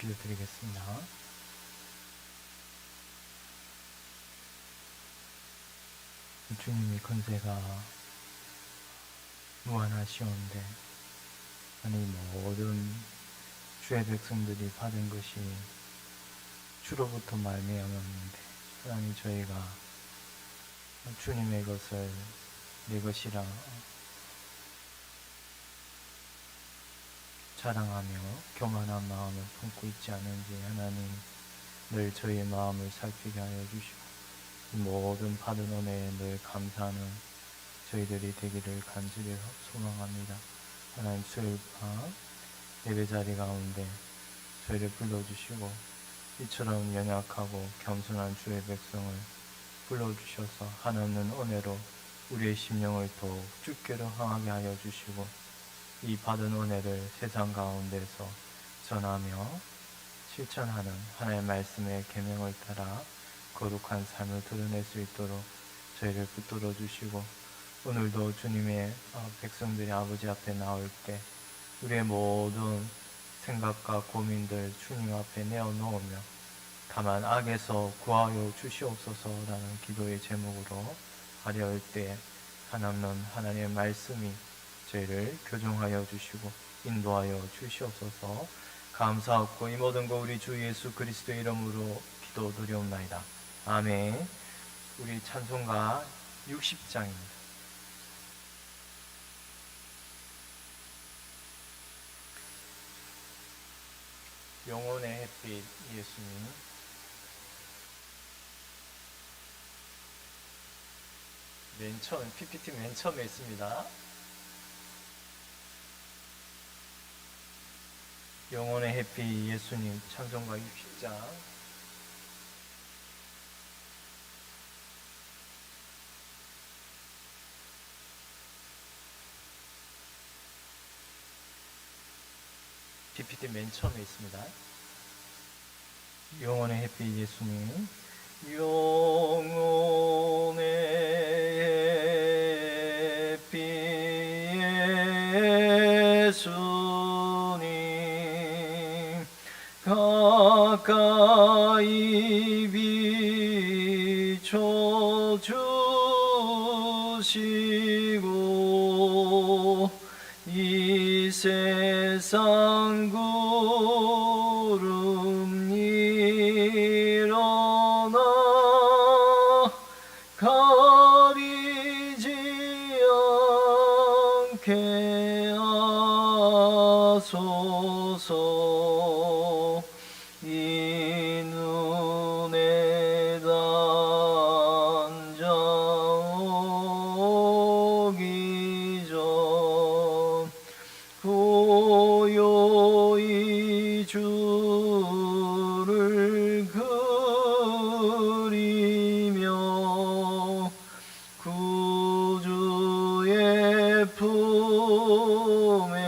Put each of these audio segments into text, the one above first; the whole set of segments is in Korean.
기도드리겠습니다. 주님이 권세가 무한하시온데 아니 모든 주의 백성들이 받은 것이 주로부터 말미암았는데 하나님 저희가 주님의 것을 내 것이라 자랑하며 교만한 마음을 품고 있지 않은지 하나님 늘 저희의 마음을 살피게 하여 주시고 모든 받은 은혜에 늘 감사하는 저희들이 되기를 간절히 소망합니다. 하나님 수요일 밤 예배 자리 가운데 저희를 불러주시고 이처럼 연약하고 겸손한 주의 백성을 불러주셔서 한없는 은혜로 우리의 심령을 더욱 주께로 향하게 하여 주시고 이 받은 은혜를 세상 가운데서 전하며 실천하는 하나님의 말씀의 계명을 따라 거룩한 삶을 드러낼 수 있도록 저희를 붙들어 주시고 오늘도 주님의 백성들이 아버지 앞에 나올 때 우리의 모든 생각과 고민들 주님 앞에 내어놓으며 다만 악에서 구하여 주시옵소서라는 기도의 제목으로 하려할 때 하나님은 하나님의 말씀이 저희를 교정하여 주시고 인도하여 주시옵소서. 감사하고 이 모든 거 우리 주 예수 그리스도의 이름으로 기도드리옵나이다. 아멘. 우리 찬송가 60장입니다. 영혼의 햇빛 예수님. 맨 처음 PPT 맨 처음에 있습니다. 영혼의 햇빛 예수님 찬송가 60장. PPT 맨 처음에 있습니다. 영혼의 햇빛 예수님. 영혼의 햇빛 예수님 가까이 비춰주시고 이 세상 구름 일어나 가리지 않게 하소서. 이 눈에 단자오기 전 고요히 주를 그리며 구주의 품에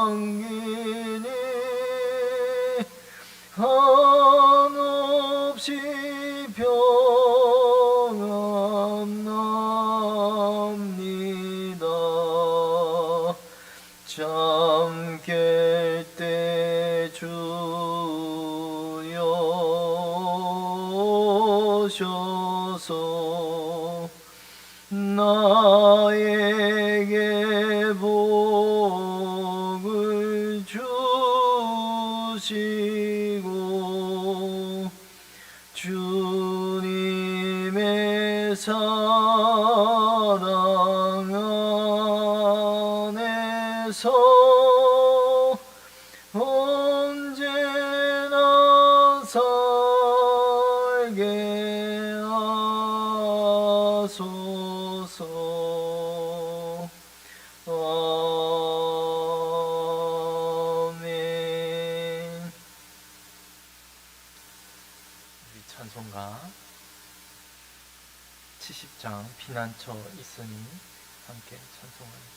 안기니 한없이 평안 납니다. 잠 깰 때 주여 오셔서 나에게 복을 주시고 주님의 사랑 안에서 언제나 살게 하소서. 아멘. 우리 찬송가 70장 피난처 있으니 함께 찬송합니다.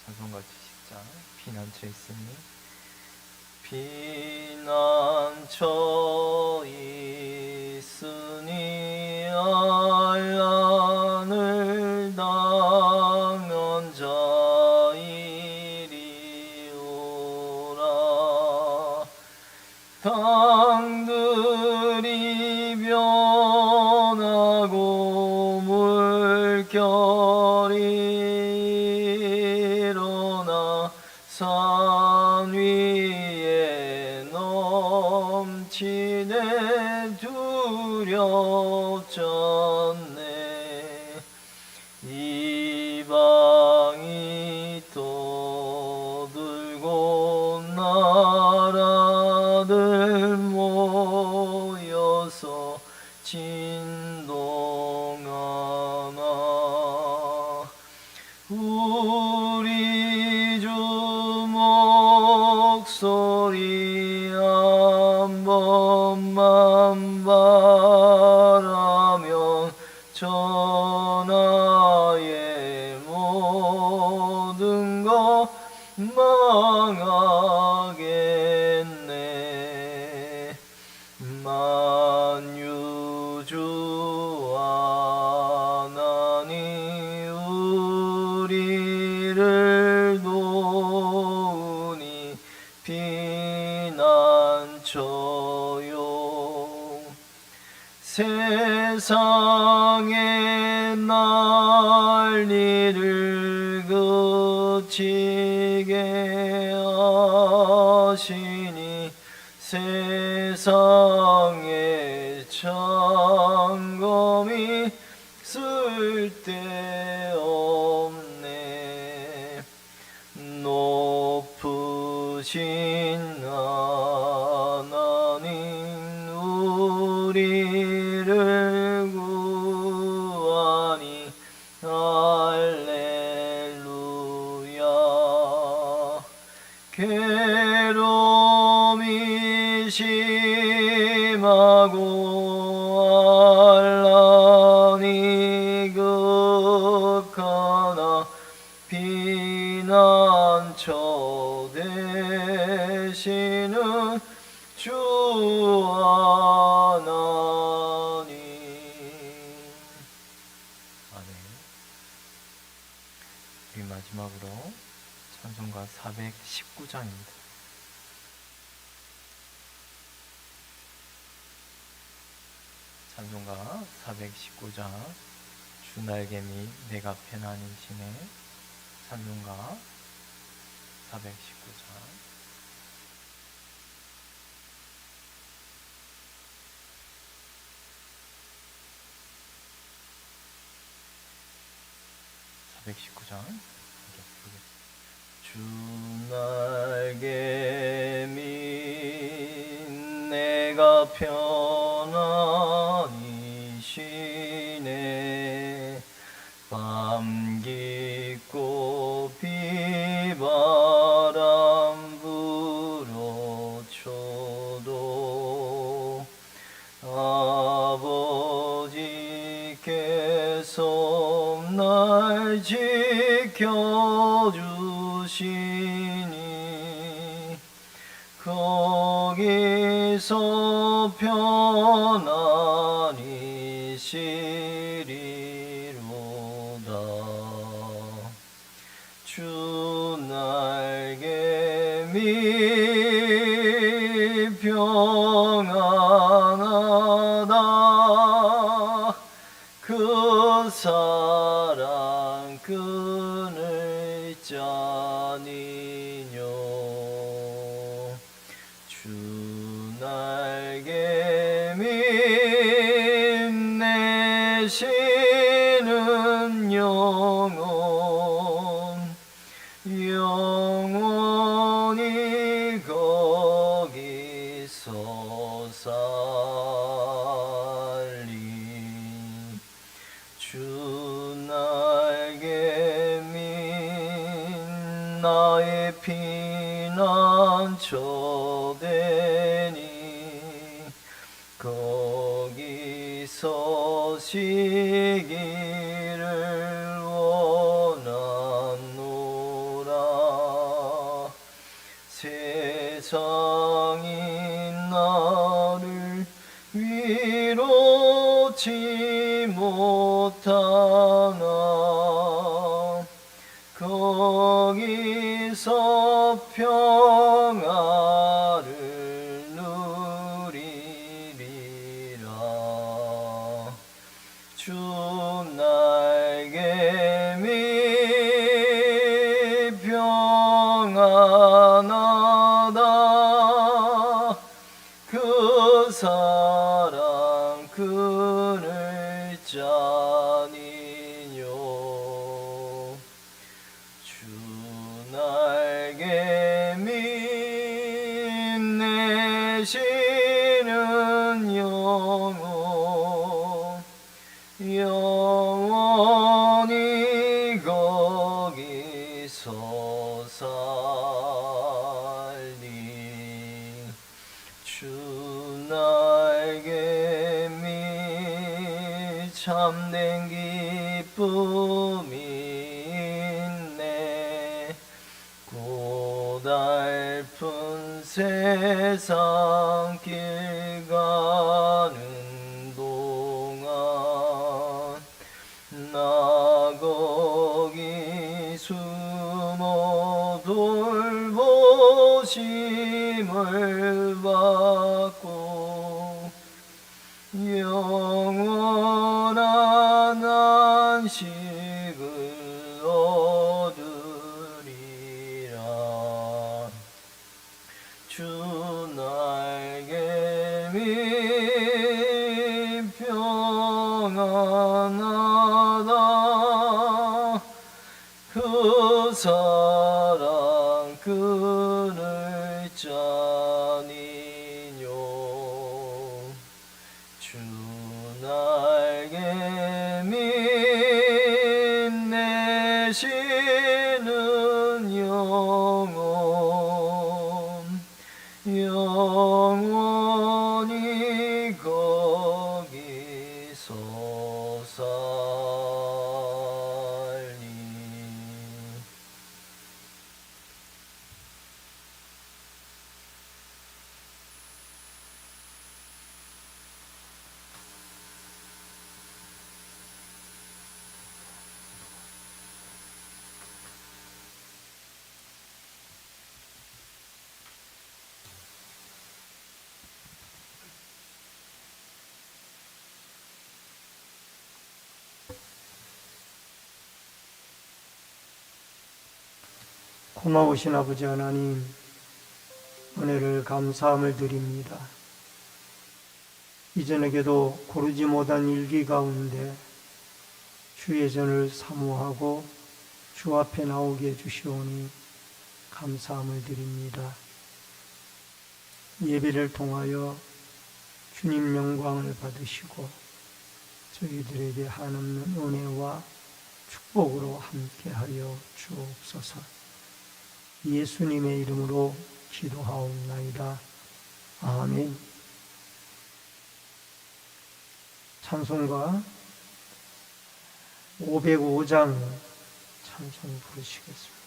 찬송가 70장 피난처 있으니 피난처 있으니 알란을 당 물결이 일어나 산 위에 넘치네 두렵잖네. 이방이 떠들고 나라들 모여서 진동하나. 우리 주 목소리 한 번만 바라면 전하의 모든 것 망하겠네. 만유주 하나님 우리를 도우니 피난처요. 세상의 난리를 그치게 하시니 세상의 점검이 쓸데없네. 높으신 하나님 우리를 구하니 할렐루야. 괴로움이 심하고 환란이 극하나 피난처 되시는 주 하나님. 아멘. 우리 마지막으로 찬송가 419장입니다. 찬송가 419장 주 날개미 내가 편안히시네. 찬송가 419장. 주 날개미 내가 편안히시네. 밤 깊고 비바람 불어쳐도 아버지께서 날 지켜주시니 거기서 편안히 쉬리로다. 주 날개미 평안하다. 그 사랑 끊을 자니뇨. 주 날개미 내시는 영원히 거기서 살리. 주 날개미 나의 피난처 되니 거기서 쉬기를 원하노라. 세상이 나를 위로치 못하나 거기서 평화를 누리리라. 주 날개미 살리. 주 나에게 참된 기쁨이 있네. 고달픈 세상 길 가는 동안 나 거기 숨어 돌보심을 받고 영원한 안식을 얻으리라. 주 나에게 평안하다. 그 사랑 그늘 자니뇨. 주 나에게 빛내시는 영원히 거기서 살리. 고마우신 아버지 하나님, 은혜를 감사함을 드립니다. 이전에게도 고르지 못한 일기 가운데 주의 전을 사모하고 주 앞에 나오게 해주시오니 감사함을 드립니다. 예배를 통하여 주님 영광을 받으시고 저희들에게 한없는 은혜와 축복으로 함께하여 주옵소서. 예수님의 이름으로 기도하옵나이다. 아멘. 찬송가 505장 찬송 부르시겠습니다.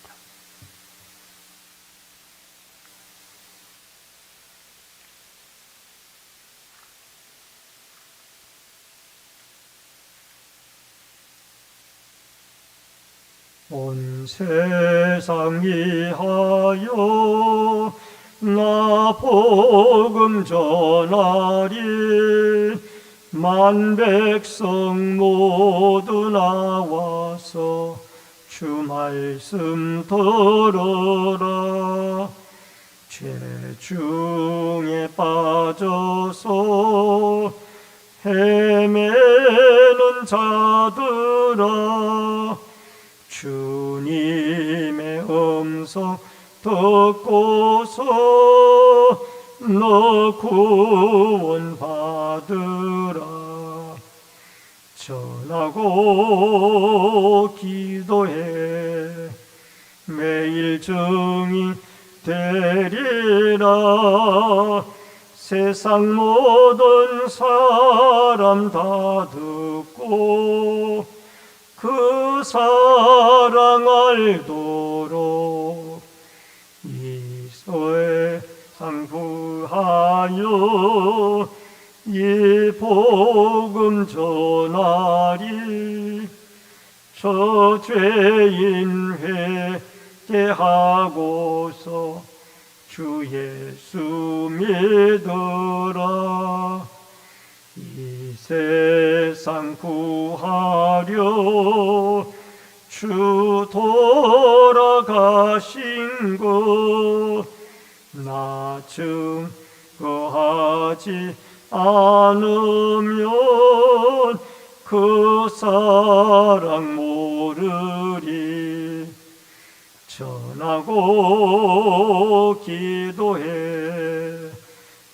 온 세상 위하여 나 복음 전하리. 만 백성 모두 나와서 주 말씀 들으라. 죄 중에 빠져서 헤매는 자들아, 주님의 음성 듣고서 너 구원 받으라. 전하고 기도해 매일 증인 되리라. 세상 모든 사람 다 듣고 그 사랑 알도록 이 세상 구하여 이 복음 전하리. 저 죄인 회개하고서 주 예수 믿으라. 이 세상 구하려 주 돌아가신 것 나 증거하지 않으면 그 사랑 모르리. 전하고 기도해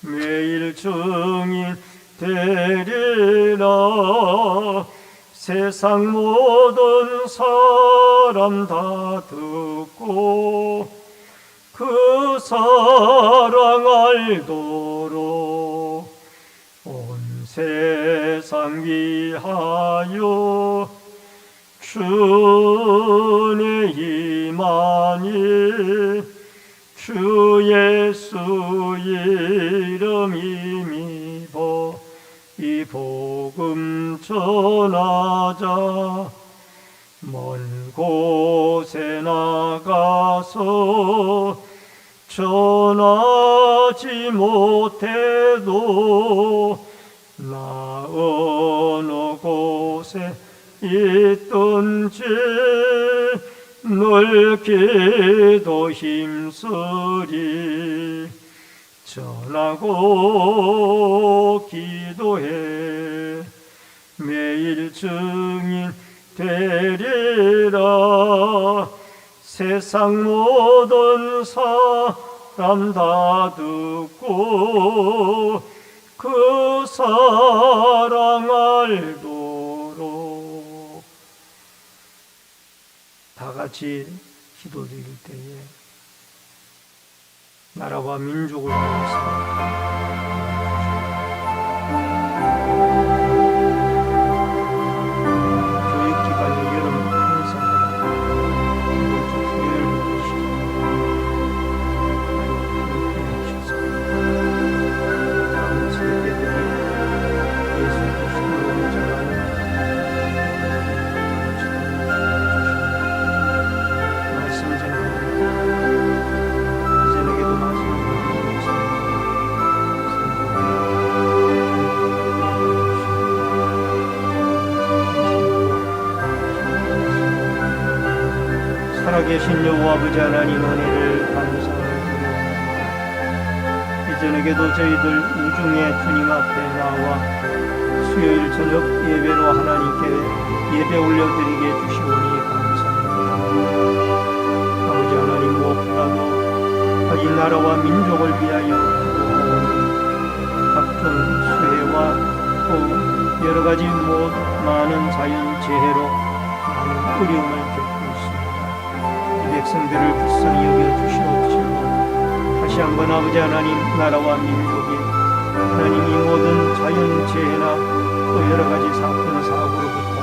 매일 증인 되리라. 세상 모든 사람 다 듣고 그 사랑 알도록 온 세상 위하여 주의 임하니 주 예수 이름 힘입어 이 복음 전하자. 먼 곳에 나가서 전하지 못해도 나 어느 곳에 있든지 늘 기도 힘쓰리. 전하고 기도해 매일 증인 되리라. 세상 모든 사람 다 듣고 그 사랑 알도록. 다 같이 기도드릴 때에 나라와 민족을 위해서 교육기관의 여름 행사가 이번 주 토요일부터 시작합니다. 다음 세대들이 예수 그리스도를 전하는 말씀 전하는 이전에게도 살아계신 여호와 아버지 하나님 은혜를 감사합니다. 이전에게도 저희들 우중에 주님 앞에 나와 수요일 저녁 예배로 하나님께 예배 올려드리게 주시오니 감사합니다. 아버지 하나님 무엇보다도 이 나라와 민족을 위하여 각종 수해와 또 여러가지 많은 자연재해로 많은 어려움을 겪고 있습니다. 이 백성들을 불쌍히 여겨주시옵시고 다시 한번 아버지 하나님 나라와 민족이 하나님 이 모든 자연재해나 또 여러가지 사건 사고로부터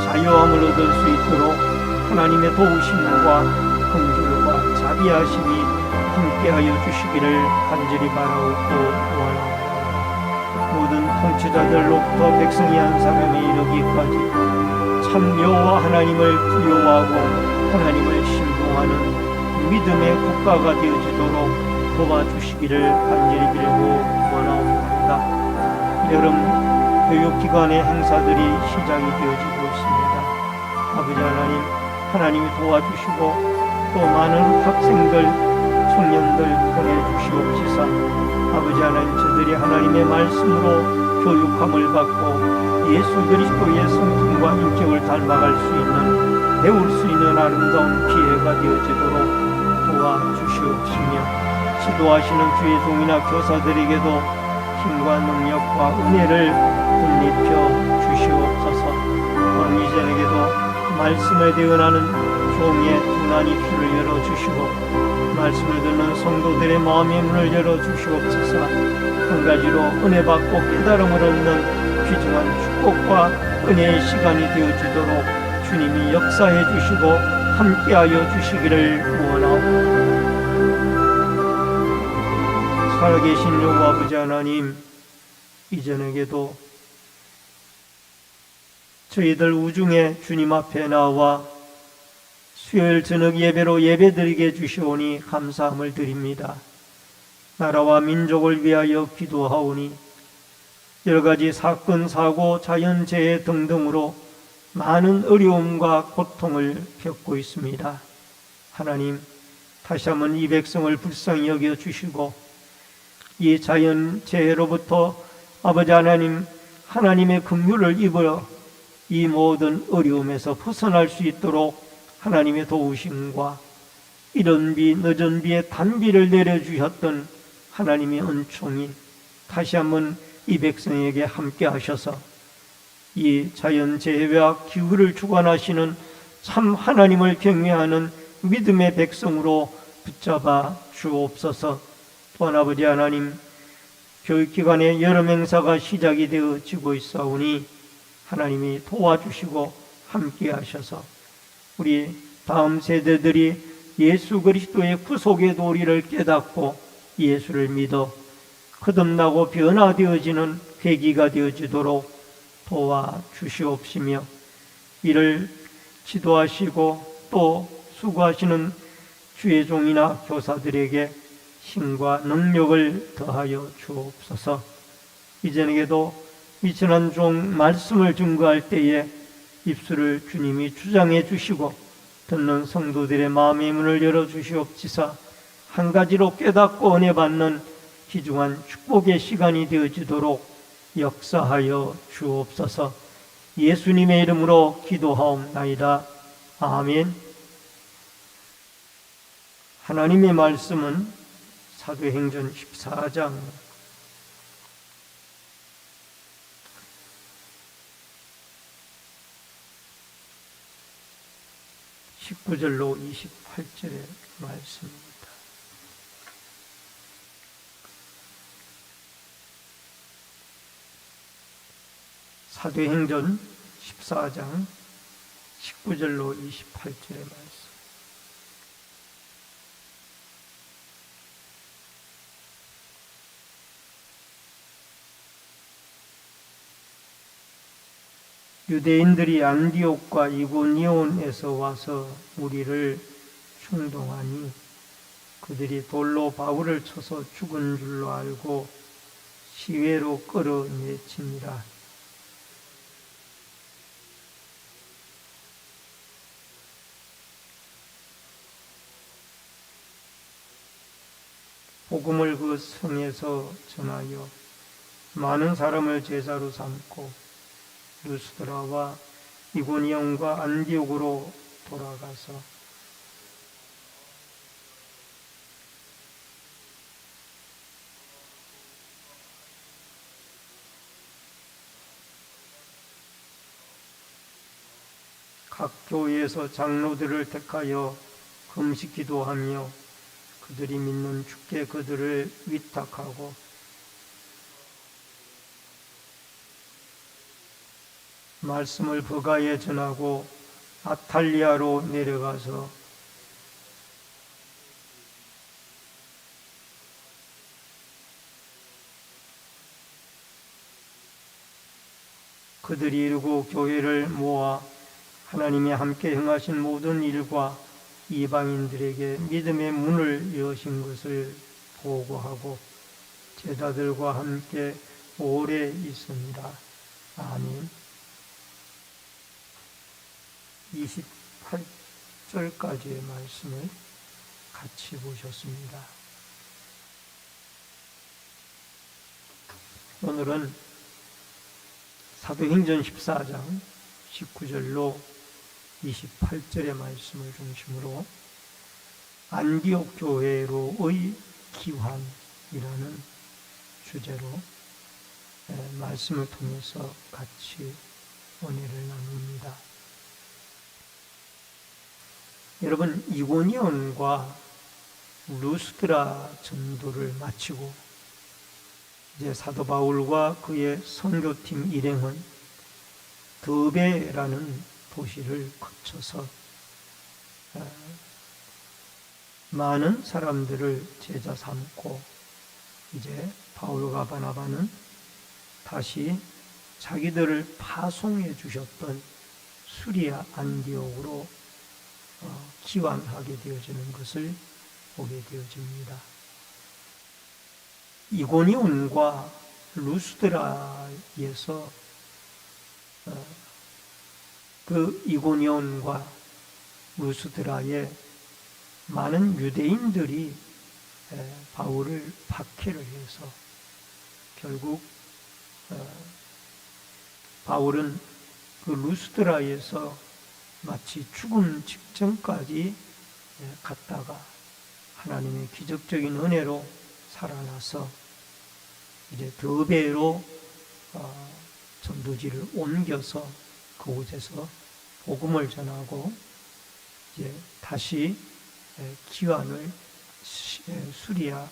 자유함을 얻을 수 있도록 하나님의 도우심과 긍휼과 자비하심이 함께하여 주시기를 간절히 바라옵고 원합니다. 모든 통치자들로부터 백성이 한 사람에 이르기까지 참 여호와 하나님을 두려워하고 하나님을 신봉하는 믿음의 국가가 되어지도록 도와주시기를 간절히 빌고 원하옵나이다. 여름 교육기관의 행사들이 시작이 되어지고 있습니다. 아버지 하나님, 하나님이 도와주시고 또 많은 학생들, 청년들 보내주시옵시사. 아버지 하나님, 저들이 하나님의 말씀으로 교육함을 받고 예수 그리스도의 성품과 인격을 닮아갈 수 있는, 배울 수 있는 아름다운 기회가 되어지도록 도와주시옵시며 지도하시는 주의 종이나 교사들에게도 힘과 능력과 은혜를 덧입혀 주시옵소서. 이전에게도 말씀에 대응하는 종의 둔한 입술을 열어주시고 말씀을 듣는 성도들의 마음의 문을 열어주시옵소서. 한 가지로 은혜 받고 깨달음을 얻는 귀중한 축복과 은혜의 시간이 되어지도록 주님이 역사해 주시고 함께하여 주시기를 원하옵니다. 살아계신 여호와 아버지 하나님, 이전에게도 저희들 우중에 주님 앞에 나와 수요일 저녁 예배로 예배드리게 주시오니 감사함을 드립니다. 나라와 민족을 위하여 기도하오니 여러가지 사건, 사고, 자연재해 등등으로 많은 어려움과 고통을 겪고 있습니다. 하나님, 다시 한번 이 백성을 불쌍히 여겨주시고 이 자연재해로부터 아버지 하나님, 하나님의 긍휼을 입어 이 모든 어려움에서 벗어날 수 있도록 하나님의 도우심과 이른 비 늦은 비에 단비를 내려주셨던 하나님의 은총이 다시 한번 이 백성에게 함께 하셔서 이 자연재해와 기후를 주관하시는 참 하나님을 경외하는 믿음의 백성으로 붙잡아 주옵소서. 또한 아버지 하나님, 교육기관의 여름 행사가 시작이 되어지고 있사오니 하나님이 도와주시고 함께 하셔서 우리 다음 세대들이 예수 그리스도의 구속의 도리를 깨닫고 예수를 믿어 거듭나고 변화되어지는 계기가 되어지도록 도와주시옵시며, 이를 지도하시고 또 수고하시는 주의 종이나 교사들에게 힘과 능력을 더하여 주옵소서. 이전에도 미천한 종 말씀을 증거할 때에 입술을 주님이 주장해 주시고 듣는 성도들의 마음의 문을 열어주시옵지사 한 가지로 깨닫고 은혜 받는 귀중한 축복의 시간이 되어지도록 역사하여 주옵소서. 예수님의 이름으로 기도하옵나이다. 아멘. 하나님의 말씀은 사도행전 14장 19절로 28절의 말씀입니다. 사도행전 14장 19절로 28절의 말씀. 유대인들이 안디옥과 이고니온에서 와서 우리를 충동하니 그들이 돌로 바울을 쳐서 죽은 줄로 알고 시외로 끌어내치니라. 복음을 그 성에서 전하여 많은 사람을 제자로 삼고 루스드라와 이고니온과 안디옥으로 돌아가서 각 교회에서 장로들을 택하여 금식 기도하며 그들이 믿는 주께 그들을 위탁하고 말씀을 버가에 전하고 아탈리아로 내려가서 그들이 이루고 교회를 모아 하나님이 함께 행하신 모든 일과 이방인들에게 믿음의 문을 여신 것을 보고하고 제자들과 함께 오래 있습니다. 아멘. 28절까지의 말씀을 같이 보셨습니다. 오늘은 사도행전 14장 19절로 28절의 말씀을 중심으로 안디옥 교회로의 기환이라는 주제로 말씀을 통해서 같이 은혜를 나눕니다. 여러분, 이고니온과 루스드라 전도를 마치고 이제 사도 바울과 그의 선교팀 일행은 더베라는 도시를 거쳐서 많은 사람들을 제자 삼고 이제 바울과 바나바는 다시 자기들을 파송해 주셨던 수리아 안디옥으로 기환하게 되어지는 것을 보게 되어집니다. 이고니온과 루스드라에서 그 이고니온과 루스드라에 많은 유대인들이 바울을 박해를 해서 결국 바울은 그 루스드라에서 마치 죽음 직전까지 갔다가 하나님의 기적적인 은혜로 살아나서 이제 더베로 전도지를 옮겨서 그곳에서 복음을 전하고 이제 다시 기환을 수리아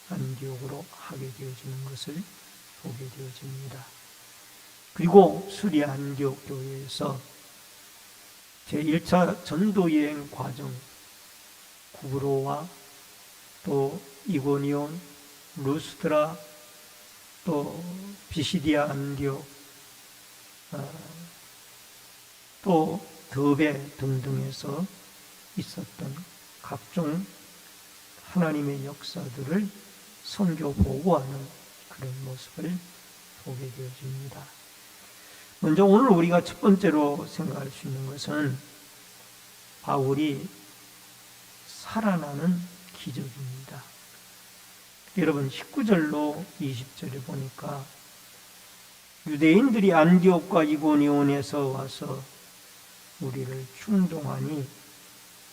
안디옥으로 하게 되어지는 것을 보게 되어집니다. 그리고 수리아 안디옥 교회에서 제1차 전도여행 과정, 구브로와 또 이고니온, 루스드라, 또 비시디아 안디옥, 또 더베 등등에서 있었던 각종 하나님의 역사들을 선교 보고하는 그런 모습을 보게 되어집니다. 먼저 오늘 우리가 첫 번째로 생각할 수 있는 것은 바울이 살아나는 기적입니다. 여러분 19절로 20절에 보니까 유대인들이 안디옥과 이고니온에서 와서 우리를 충동하니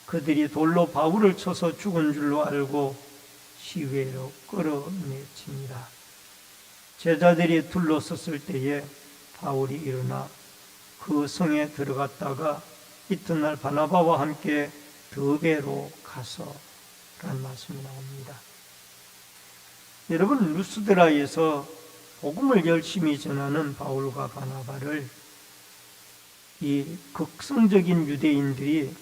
그들이 돌로 바울을 쳐서 죽은 줄로 알고 시외로 끌어내칩니다. 제자들이 둘러섰을 때에 바울이 일어나 그 성에 들어갔다가 이튿날 바나바와 함께 더베로 가서 라는 말씀이 나옵니다. 여러분 루스드라에서 복음을 열심히 전하는 바울과 바나바를 이 극성적인 유대인들이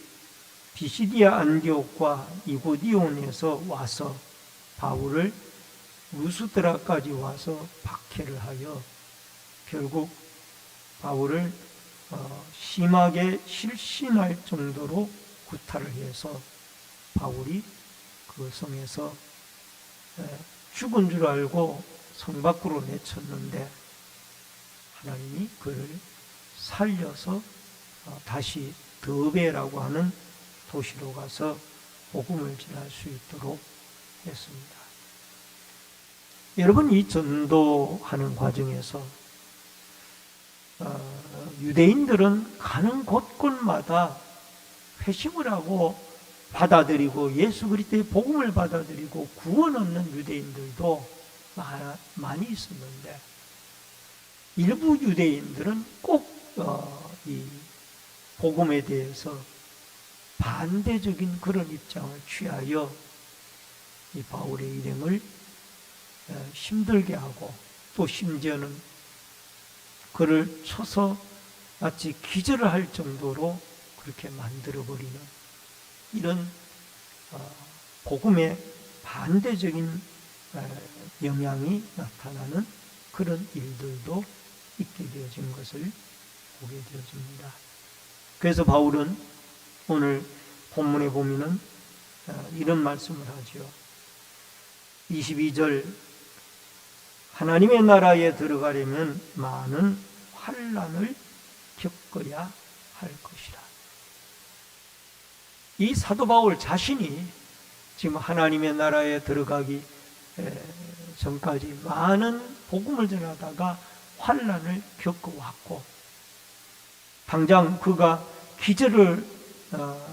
비시디아 안디옥과 이고디온에서 와서 바울을 루스드라까지 와서 박해를 하여 결국 바울을 심하게 실신할 정도로 구타를 해서 바울이 그 성에서 죽은 줄 알고 성 밖으로 내쳤는데 하나님이 그를 살려서 다시 더베라고 하는 도시로 가서 복음을 전할 수 있도록 했습니다. 여러분 이 전도하는 과정에서 유대인들은 가는 곳곳마다 회심을 하고 받아들이고 예수 그리스도의 복음을 받아들이고 구원 얻는 유대인들도 많이 있었는데 일부 유대인들은 꼭 이 복음에 대해서 반대적인 그런 입장을 취하여 이 바울의 일행을 힘들게 하고 또 심지어는 그를 쳐서 마치 기절을 할 정도로 그렇게 만들어버리는 이런 복음의 반대적인 영향이 나타나는 그런 일들도 있게 되어진 것을 보게 되어집니다. 그래서 바울은 오늘 본문에 보면은 이런 말씀을 하죠. 22절 하나님의 나라에 들어가려면 많은 환난을 겪어야 할 것이라. 이 사도 바울 자신이 지금 하나님의 나라에 들어가기 전까지 많은 복음을 전하다가 환난을 겪어왔고 당장 그가 기절을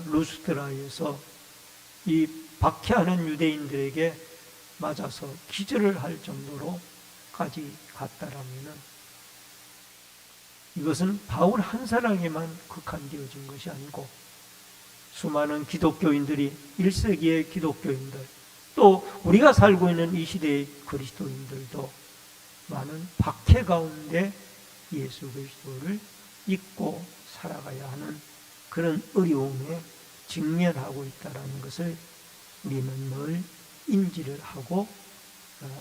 루스드라에서 이 박해하는 유대인들에게 맞아서 기절을 할 정도로까지 갔다라면은 이것은 바울 한 사람에게만 국한되어진 것이 아니고 수많은 기독교인들이 1세기의 기독교인들 또 우리가 살고 있는 이 시대의 그리스도인들도 많은 박해 가운데 예수 그리스도를 믿고 살아가야 하는 그런 어려움에 직면하고 있다는 것을 우리는 늘 인지를 하고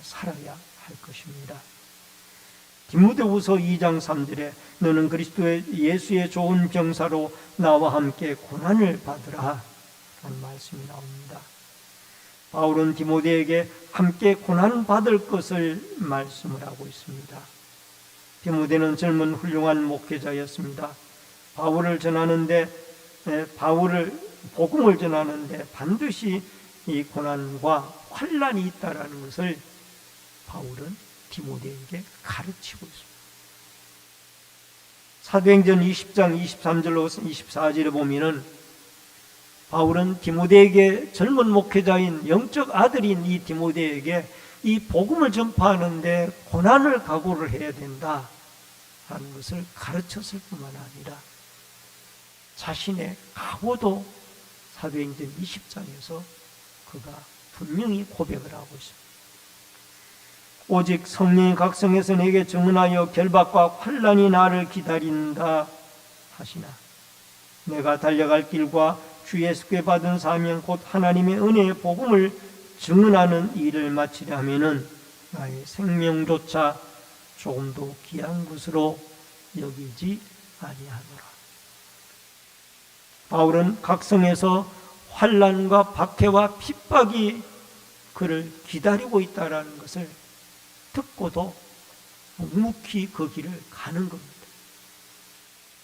살아야 할 것입니다. 디모데후서 2장 3절에 너는 그리스도의 예수의 좋은 병사로 나와 함께 고난을 받으라 라는 말씀이 나옵니다. 바울은 디모데에게 함께 고난 받을 것을 말씀을 하고 있습니다. 디모데는 젊은 훌륭한 목회자였습니다. 바울을 복음을 전하는데 반드시 이 고난과 환난이 있다라는 것을 바울은 디모데에게 가르치고 있습니다. 사도행전 20장 23절로 24절에 보면은 바울은 디모데에게 젊은 목회자인 영적 아들인 이 디모데에게 이 복음을 전파하는데 고난을 각오를 해야 된다 하는 것을 가르쳤을 뿐만 아니라 자신의 각오도 사도행전 20장에서 그가 분명히 고백을 하고 있습니다. 오직 성령이 각성해서 내게 증언하여 결박과 환난이 나를 기다린다 하시나 내가 달려갈 길과 주 예수께 받은 사명 곧 하나님의 은혜의 복음을 증언하는 일을 마치려 하면은 나의 생명조차 조금도 귀한 것으로 여기지 아니하노라. 바울은 각성에서 환난과 박해와 핍박이 그를 기다리고 있다라는 것을 듣고도 묵묵히 그 길을 가는 겁니다.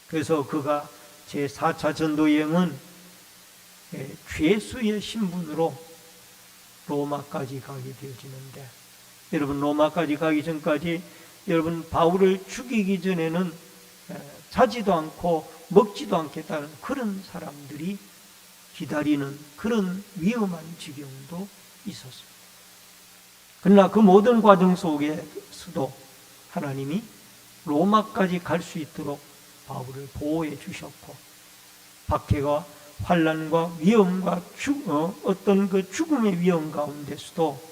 그래서 그가 제4차 전도여행은 죄수의 신분으로 로마까지 가게 되어지는데, 여러분 로마까지 가기 전까지 여러분 바울을 죽이기 전에는 자지도 않고 먹지도 않겠다는 그런 사람들이 기다리는 그런 위험한 지경도 있었습니다. 그러나 그 모든 과정 속에서도 하나님이 로마까지 갈 수 있도록 바울을 보호해 주셨고, 박해와 환난과 위험과 어떤 그 죽음의 위험 가운데서도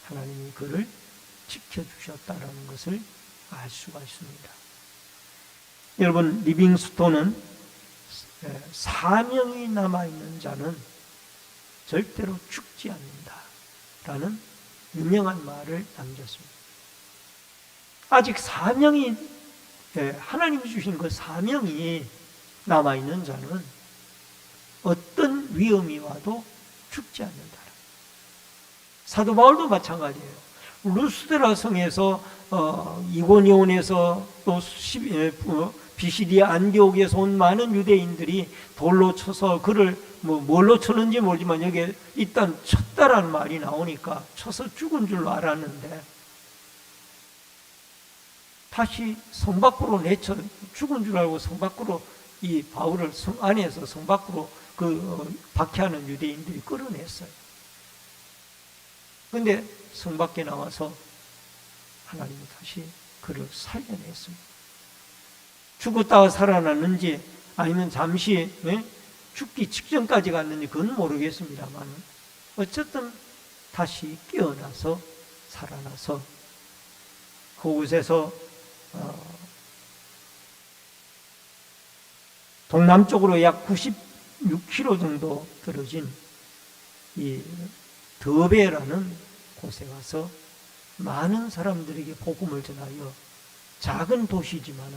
하나님이 그를 지켜주셨다는 것을 알 수가 있습니다. 여러분, 리빙스톤은 사명이 남아있는 자는 절대로 죽지 않는다라는 유명한 말을 남겼습니다. 아직 사명이, 하나님이 주신 그 사명이 남아있는 자는 어떤 위험이 와도 죽지 않는다. 사도 바울도 마찬가지예요. 루스드라 성에서 이고니온에서 또 비시디아 안디옥에서 온 많은 유대인들이 돌로 쳐서 그를 뭘로 쳤는지 모르지만 여기에 일단 쳤다라는 말이 나오니까 쳐서 죽은 줄로 알았는데 다시 성 밖으로 내쳐 죽은 줄 알고 성 밖으로 이 바울을 성 안에서 성 밖으로 그 박해하는 유대인들이 끌어냈어요. 그런데 성 밖에 나와서 하나님이 다시 그를 살려냈습니다. 죽었다가 살아났는지 아니면 잠시 죽기 직전까지 갔는지 그건 모르겠습니다만 어쨌든 다시 깨어나서 살아나서 그곳에서 동남쪽으로 약 96km 정도 떨어진 이 더베라는 곳에 가서 많은 사람들에게 복음을 전하여 작은 도시지만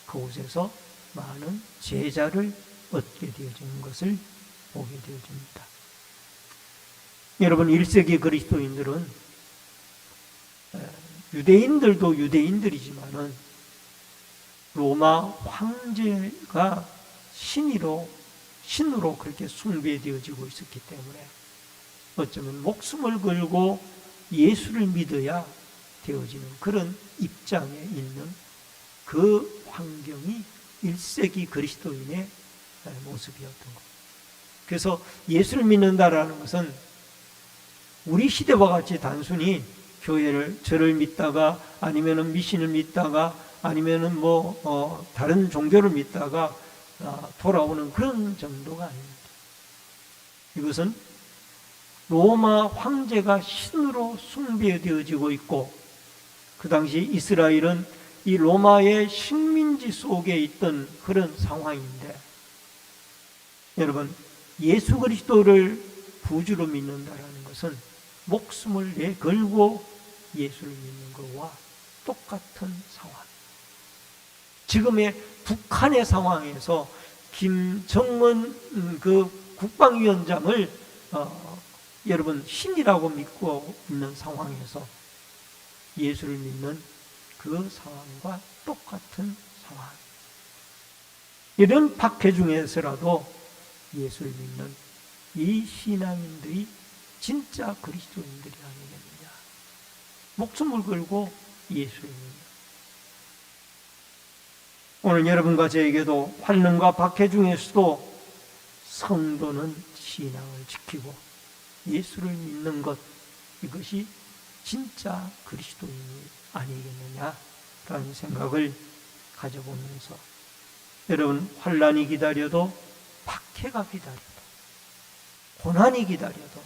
그곳에서 많은 제자를 얻게 되어지는 것을 보게 되어집니다. 여러분, 1세기 그리스도인들은 유대인들도 유대인들이지만은 로마 황제가 신으로 그렇게 숭배되어지고 있었기 때문에 어쩌면 목숨을 걸고 예수를 믿어야 되어지는 그런 입장에 있는 그 환경이 1세기 그리스도인의 모습이었던 것. 그래서 예수를 믿는다라는 것은 우리 시대와 같이 단순히 저를 믿다가 아니면은 미신을 믿다가 아니면은 다른 종교를 믿다가 돌아오는 그런 정도가 아닙니다. 이것은 로마 황제가 신으로 숭배되어지고 있고, 그 당시 이스라엘은 이 로마의 식민지 속에 있던 그런 상황인데, 여러분, 예수 그리스도를 구주로 믿는다라는 것은 목숨을 내걸고 예수를 믿는 것과 똑같은 상황. 지금의 북한의 상황에서 김정은 그 국방위원장을 여러분 신이라고 믿고 있는 상황에서 예수를 믿는 그 상황과 똑같은 상황. 이런 박해 중에서라도 예수를 믿는 이 신앙인들이 진짜 그리스도인들이 아니겠느냐. 목숨을 걸고 예수를 믿는. 오늘 여러분과 저에게도 환난과 박해 중에서도 성도는 신앙을 지키고 예수를 믿는 것, 이것이 진짜 그리스도인이 아니겠느냐라는 생각을 가져보면서 여러분, 환난이 기다려도, 박해가 기다려도, 고난이 기다려도,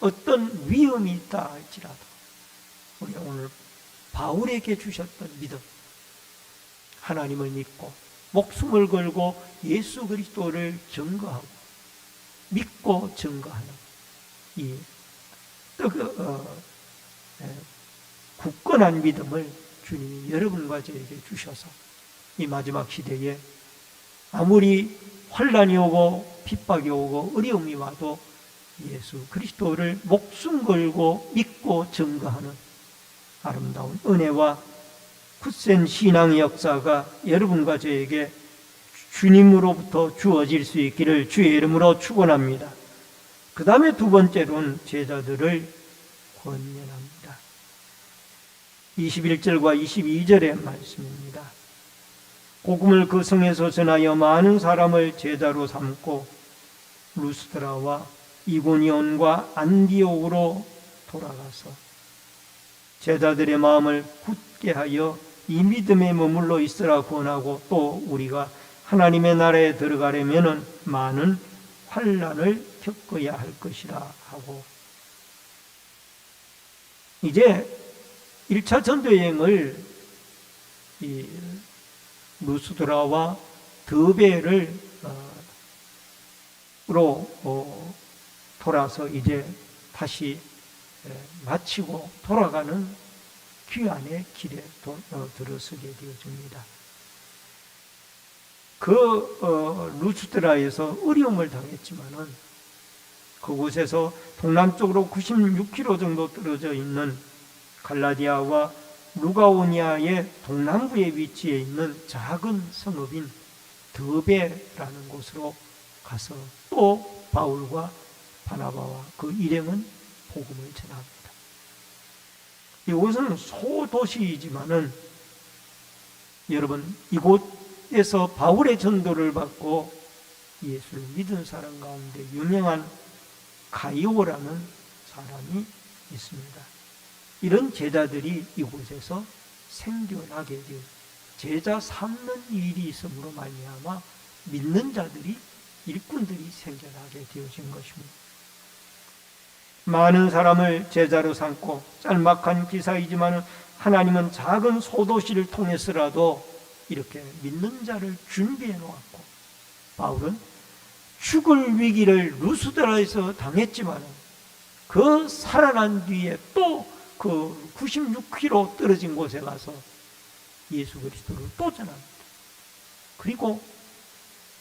어떤 위험이 있다 할지라도 우리 오늘 바울에게 주셨던 믿음, 하나님을 믿고 목숨을 걸고 예수 그리스도를 증거하고 믿고 증거하는 이 굳건한 믿음을 주님이 여러분과 저에게 주셔서 이 마지막 시대에 아무리 환난이 오고 핍박이 오고 어려움이 와도 예수 그리스도를 목숨 걸고 믿고 증거하는 아름다운 은혜와 굳센 신앙의 역사가 여러분과 저에게 주님으로부터 주어질 수 있기를 주의 이름으로 축원합니다. 그 다음에 두 번째로는 제자들을 권면합니다. 21절과 22절의 말씀입니다. 복음을 그 성에서 전하여 많은 사람을 제자로 삼고 루스드라와 이고니온과 안디옥으로 돌아가서 제자들의 마음을 굳게 하여 이 믿음에 머물러 있으라 권하고, 또 우리가 하나님의 나라에 들어가려면 많은 환난을 겪어야 할 것이라 하고, 이제 1차 전도여행을 이 루스드라와 드베를 돌아서 이제 다시 마치고 돌아가는 귀환의 길에 들어서게 되어집니다. 루스드라에서 어려움을 당했지만은 그곳에서 동남쪽으로 96km 정도 떨어져 있는 갈라디아와 루가오니아의 동남부에 위치해 있는 작은 성읍인 드베라는 곳으로 가서 또 바울과 바나바와 그 일행은 복음을 전합니다. 이곳은 소도시이지만은 여러분, 이곳에서 바울의 전도를 받고 예수를 믿은 사람 가운데 유명한 가이오라는 사람이 있습니다. 이런 제자들이 이곳에서 생겨나게 되어 제자 삼는 일이 있음으로 말미암아 믿는 자들이, 일꾼들이 생겨나게 되어진 것입니다. 많은 사람을 제자로 삼고, 짤막한 기사이지만 하나님은 작은 소도시를 통해서라도 이렇게 믿는 자를 준비해 놓았고, 바울은 죽을 위기를 루스드라에서 당했지만 그 살아난 뒤에 또 그 96km 떨어진 곳에 가서 예수 그리스도를 또 전합니다. 그리고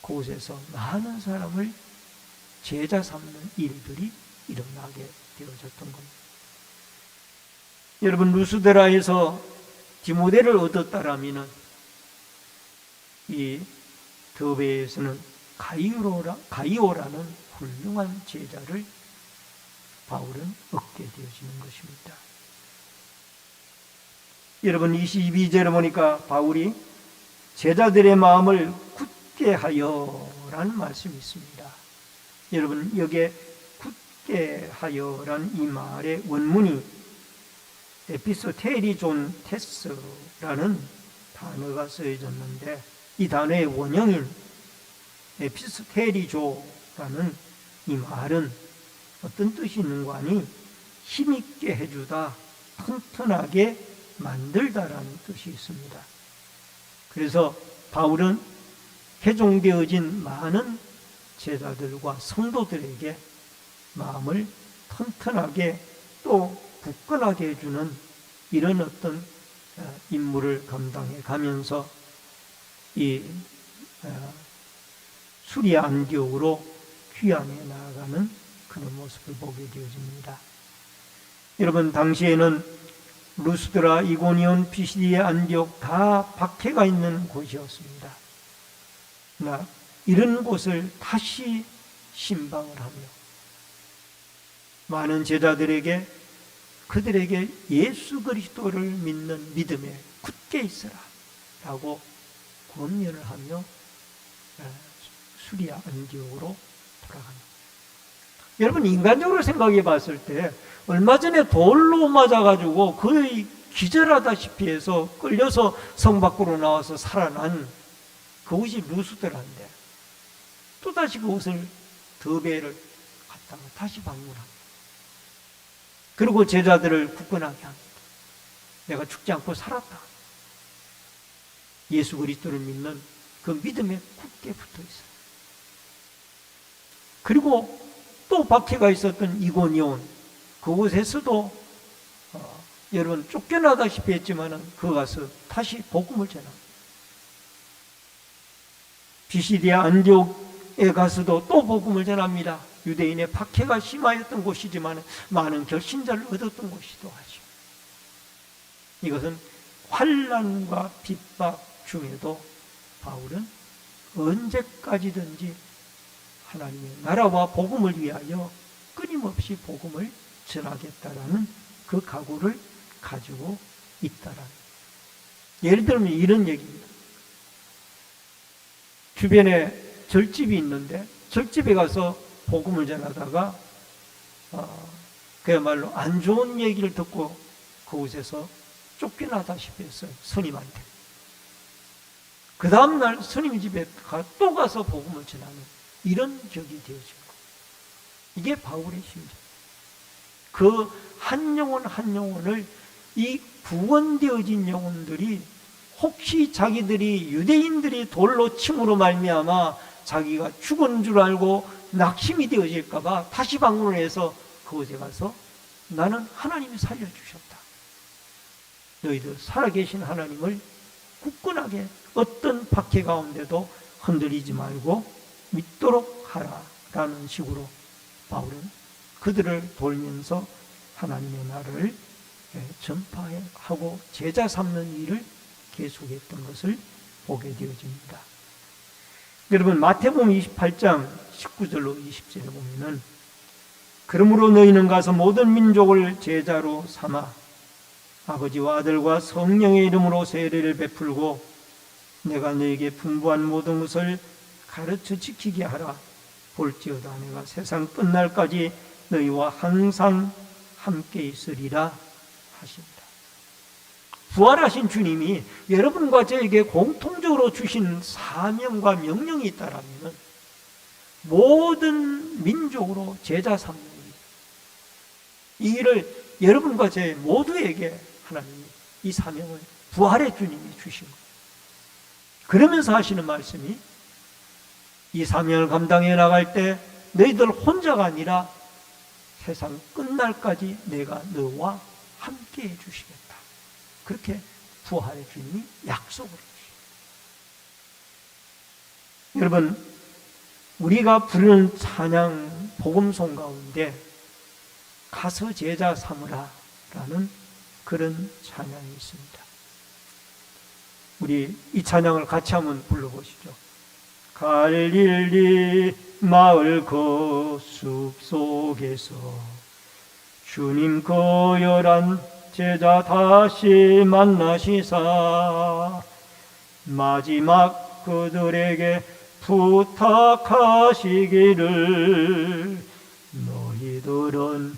그곳에서 많은 사람을 제자 삼는 일들이 일어나게 되어졌던 겁니다. 여러분, 루스드라에서 디모데를 얻었다라면 이 더베에서는 가이오라는 훌륭한 제자를 바울은 얻게 되어지는 것입니다. 여러분, 22절에 보니까 바울이 제자들의 마음을 굳게 하여라는 말씀이 있습니다. 여러분, 여기에 굳게 하여라는 이 말의 원문이 에피스테리존 테스라는 단어가 쓰여졌는데, 이 단어의 원형인 에피스테리조라는 이 말은 어떤 뜻이 있는가 하니 힘있게 해주다, 튼튼하게 만들다라는 뜻이 있습니다. 그래서 바울은 개종되어진 많은 제자들과 성도들에게 마음을 튼튼하게 또 굳건하게 해주는 이런 어떤 임무를 감당해 가면서 이 수리아 안디옥으로 귀환해 나아가는 그런 모습을 보게 되어집니다. 여러분, 당시에는 루스드라, 이고니온, 피시디아, 안디옥 다 박해가 있는 곳이었습니다. 그러나 이런 곳을 다시 신방을 하며 많은 제자들에게 그들에게 예수 그리스도를 믿는 믿음에 굳게 있어라 라고 권면을 하며 수리아 안디옥으로 돌아갑니다. 여러분, 인간적으로 생각해 봤을 때 얼마 전에 돌로 맞아가지고 거의 기절하다시피 해서 끌려서 성 밖으로 나와서 살아난 그곳이 루스드라인데 또다시 그곳을 더베를 갔다가 다시 방문합니다. 그리고 제자들을 굳건하게 합니다. 내가 죽지 않고 살았다. 예수 그리스도를 믿는 그 믿음에 굳게 붙어 있어요. 그리고 또 박해가 있었던 이고니온, 그곳에서도 여러분 쫓겨나다시피 했지만은 그 가서 다시 복음을 전합니다. 비시디아 안디옥에 가서도 또 복음을 전합니다. 유대인의 박해가 심하였던 곳이지만 많은 결신자를 얻었던 곳이기도 하죠. 이것은 환난과 핍박 중에도 바울은 언제까지든지 하나님의 나라와 복음을 위하여 끊임없이 복음을 전하겠다라는 그 각오를 가지고 있다라는. 예를 들면 이런 얘기입니다. 주변에 절집이 있는데 절집에 가서 복음을 전하다가 그야말로 안 좋은 얘기를 듣고 그곳에서 쫓겨나다시피 했어요. 스님한테. 그 다음날 스님 집에 또 가서 복음을 전하는 이런 격이 되어진 거예요. 이게 바울의 심정. 그 한 영혼 한 영혼을 이 구원되어진 영혼들이 혹시 자기들이 유대인들이 돌로 침으로 말미암아 자기가 죽은 줄 알고 낙심이 되어질까 봐 다시 방문을 해서 그곳에 가서 나는 하나님이 살려주셨다. 너희들 살아계신 하나님을 굳건하게 어떤 박해 가운데도 흔들리지 말고 믿도록 하라라는 식으로 바울은 그들을 돌면서 하나님의 나라를 전파하고 제자 삼는 일을 계속했던 것을 보게 되어집니다. 여러분 마태복음 28장 19절로 20절에 보면은 그러므로 너희는 가서 모든 민족을 제자로 삼아 아버지와 아들과 성령의 이름으로 세례를 베풀고 내가 너에게 분부한 모든 것을 가르쳐 지키게 하라. 볼지어다 내가 세상 끝날까지 너희와 항상 함께 있으리라 하십니다. 부활하신 주님이 여러분과 저에게 공통적으로 주신 사명과 명령이 있다라면 모든 민족으로 제자 삼는 이 일을 여러분과 제 모두에게 하나님이 이 사명을 부활의 주님이 주신 거예요. 그러면서 하시는 말씀이 이 사명을 감당해 나갈 때 너희들 혼자가 아니라 세상 끝날까지 내가 너와 함께 해주시겠다. 그렇게 부활의 주님이 약속을 해주십니다. 여러분 우리가 부르는 찬양 복음송 가운데 가서 제자 삼으라 라는 그런 찬양이 있습니다. 우리 이 찬양을 같이 한번 불러보시죠. 갈릴리 마을 그 숲속에서 주님 거열한 제자 다시 만나시사 마지막 그들에게 부탁하시기를 너희들은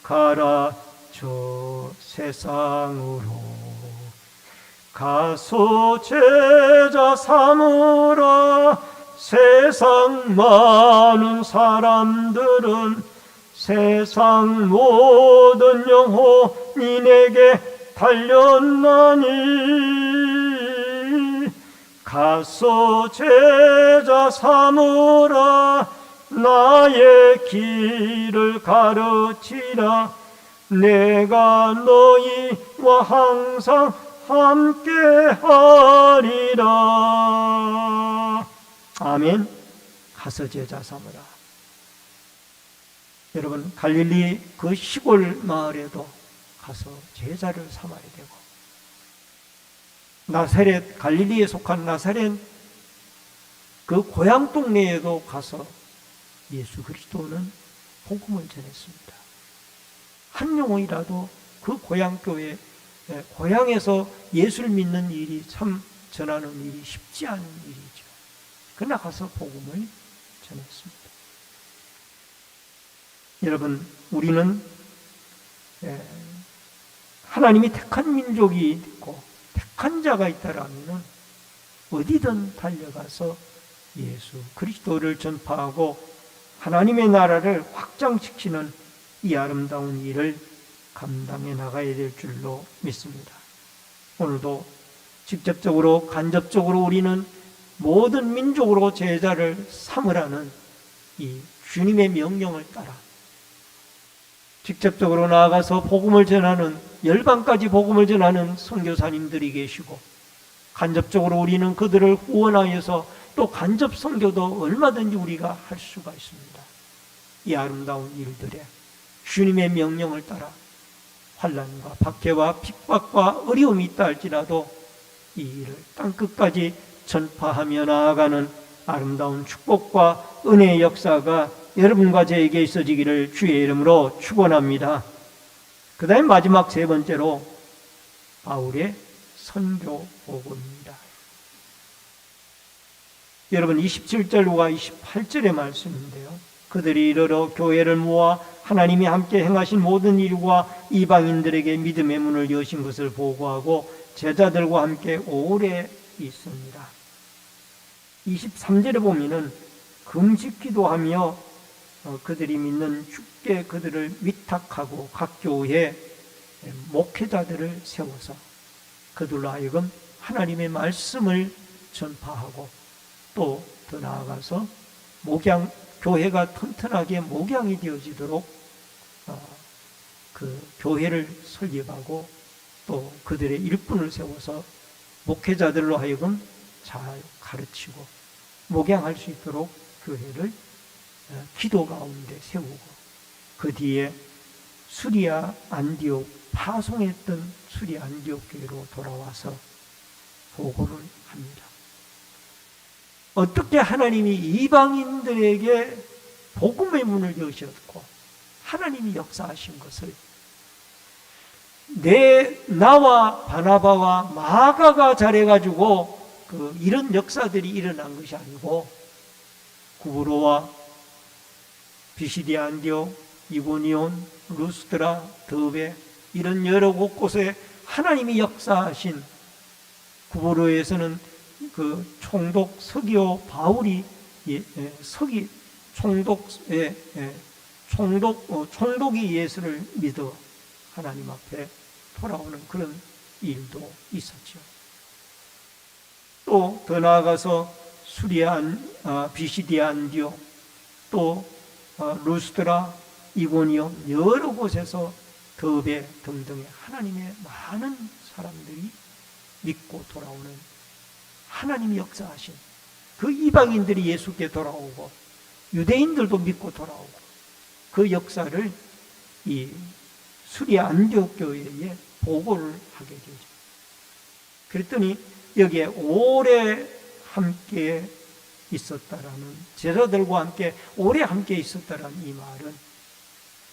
가라 저 세상으로 가서 제자 삼으라. 세상 많은 사람들은 세상 모든 영혼이 내게 달렸나니 가서 제자 삼으라. 나의 길을 가르치라. 내가 너희와 항상 함께 하리라. 아멘. 가서 제자 삼으라. 여러분 갈릴리 그 시골 마을에도 가서 제자를 삼아야 되고 나사렛 갈릴리에 속한 나사렛 그 고향 동네에도 가서 예수 그리스도는 복음을 전했습니다. 한 영혼이라도 그 고향 교회 고향에서 예수를 믿는 일이 참 전하는 일이 쉽지 않은 일이죠. 그러나 가서 복음을 전했습니다. 여러분 우리는 하나님이 택한 민족이 있고 택한 자가 있다라면 어디든 달려가서 예수 그리스도를 전파하고 하나님의 나라를 확장시키는 이 아름다운 일을 감당해 나가야 될 줄로 믿습니다. 오늘도 직접적으로 간접적으로 우리는 모든 민족으로 제자를 삼으라는 이 주님의 명령을 따라 직접적으로 나아가서 복음을 전하는 열방까지 복음을 전하는 선교사님들이 계시고 간접적으로 우리는 그들을 후원하여서 또 간접 선교도 얼마든지 우리가 할 수가 있습니다. 이 아름다운 일들에 주님의 명령을 따라 환난과 박해와 핍박과 어려움이 있다 할지라도 이 일을 땅끝까지 전파하며 나아가는 아름다운 축복과 은혜의 역사가 여러분과 저에게 있어지기를 주의 이름으로 축원합니다. 그 다음 마지막 세 번째로 바울의 선교 복음입니다. 여러분 27절과 28절의 말씀인데요. 그들이 이르러 교회를 모아 하나님이 함께 행하신 모든 일과 이방인들에게 믿음의 문을 여신 것을 보고하고 제자들과 함께 오래 있습니다. 23절에 보면은 금식 기도하며 그들이 믿는 주께 그들을 위탁하고 각 교회에 목회자들을 세워서 그들로 하여금 하나님의 말씀을 전파하고 또 더 나아가서 교회가 튼튼하게 목양이 되어지도록 그 교회를 설립하고 또 그들의 일꾼을 세워서 목회자들로 하여금 잘 가르치고 목양할 수 있도록 교회를 기도 가운데 세우고 그 뒤에 수리아 안디옥 파송했던 수리아 안디옥 교회로 돌아와서 보고를 합니다. 어떻게 하나님이 이방인들에게 복음의 문을 여셨고 하나님이 역사하신 것을 나와 바나바와 마가가 잘해가지고 이런 역사들이 일어난 것이 아니고 구브로와 비시디아 안디옥, 이고니온, 루스드라, 더베 이런 여러 곳곳에 하나님이 역사하신 구브로에서는 그 총독 서기오 바울이 총독이 예수를 믿어 하나님 앞에 돌아오는 그런 일도 있었죠. 또 더 나아가서 비시디아 안디옥 또 루스드라, 이고니온 여러 곳에서 더베 등등의 하나님의 많은 사람들이 믿고 돌아오는 하나님이 역사하신 그 이방인들이 예수께 돌아오고 유대인들도 믿고 돌아오고 그 역사를 이 수리아 안디옥 교회에 보고를 하게 되죠. 그랬더니 여기에 오래 함께 있었다라는 제자들과 함께 오래 함께 있었다라는 이 말은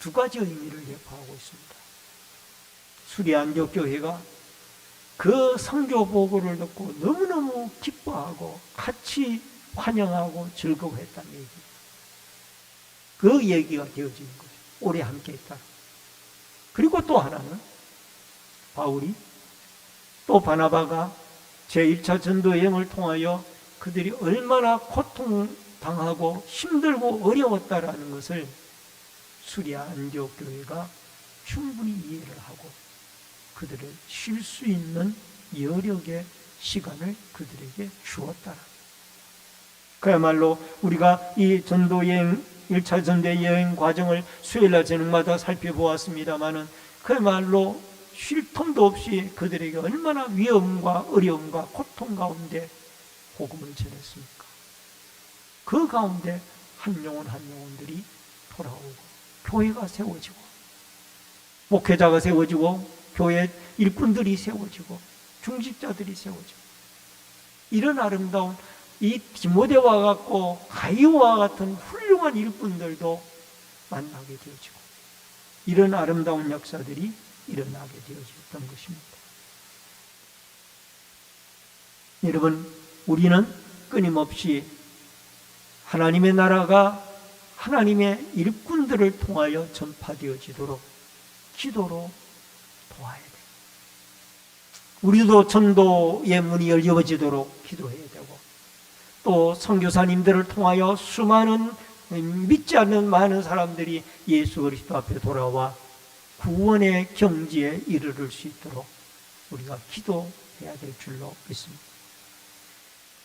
두 가지 의미를 내포하고 있습니다. 수리아 안디옥 교회가 그 선교 보고를 듣고 너무너무 기뻐하고 같이 환영하고 즐거워했다는 얘기. 그 얘기가 되어지는 거죠. 오래 함께 했다. 그리고 또 하나는 바울이 또 바나바가 제1차 전도 여행을 통하여 그들이 얼마나 고통당하고 힘들고 어려웠다라는 것을 수리아 안디옥 교회가 충분히 이해를 하고 그들을 쉴 수 있는 여력의 시간을 그들에게 주었다. 그야말로 우리가 이 전도여행 1차 전도여행 과정을 수요일날 저녁마다 살펴보았습니다마는 그야말로 쉴 틈도 없이 그들에게 얼마나 위험과 어려움과 고통 가운데 복음을 전했습니까? 그 가운데 한 영혼들이 돌아오고 교회가 세워지고 목회자가 세워지고 교회 일꾼들이 세워지고 중직자들이 세워지고 이런 아름다운 이 디모데와 같고 가이오와 같은 훌륭한 일꾼들도 만나게 되어지고 이런 아름다운 역사들이 일어나게 되어졌던 것입니다. 여러분, 우리는 끊임없이 하나님의 나라가 하나님의 일꾼들을 통하여 전파되어지도록 기도로 도와야 됩니다. 우리도 전도의 문이 열려지도록 기도해야 되고, 또 선교사님들을 통하여 수많은 믿지 않는 많은 사람들이 예수 그리스도 앞에 돌아와 구원의 경지에 이르를 수 있도록 우리가 기도해야 될 줄로 믿습니다.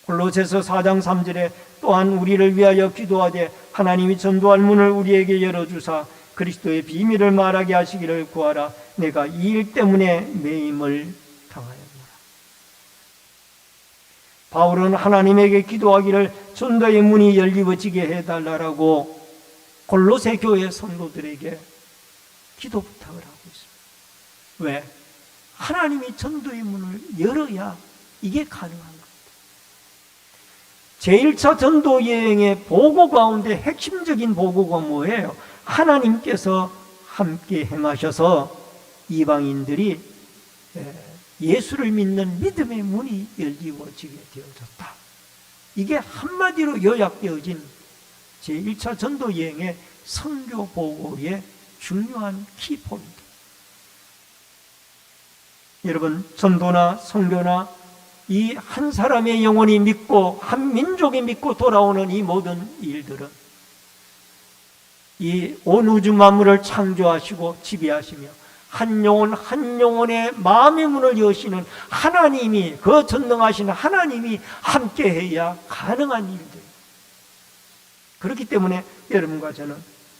골로새서 4장 3절에 또한 우리를 위하여 기도하되 하나님이 전도할 문을 우리에게 열어주사 그리스도의 비밀을 말하게 하시기를 구하라. 내가 이 일 때문에 매임을 당하였노라. 바울은 하나님에게 기도하기를 전도의 문이 열리워지게 해달라고 골로새 교회 성도들에게 기도 부탁을 하고 있습니다. 왜? 하나님이 전도의 문을 열어야 이게 가능한 겁니다. 제1차 전도 여행의 보고 가운데 핵심적인 보고가 뭐예요? 하나님께서 함께 행하셔서 이방인들이 예수를 믿는 믿음의 문이 열리워지게 되어졌다. 이게 한마디로 요약되어진 제1차 전도 여행의 선교 보고의 중요한 키포인트. 여러분, 전도나 선교나 이 한 사람의 영혼이 믿고 한 민족이 믿고 돌아오는 이 모든 일들은 이 온 우주 만물을 창조하시고 지배하시며 한 영혼 한 영혼의 마음의 문을 여시는 하나님이, 그 전능하신 하나님이 함께해야 가능한 일들. 그렇기 때문에 여러분과 저는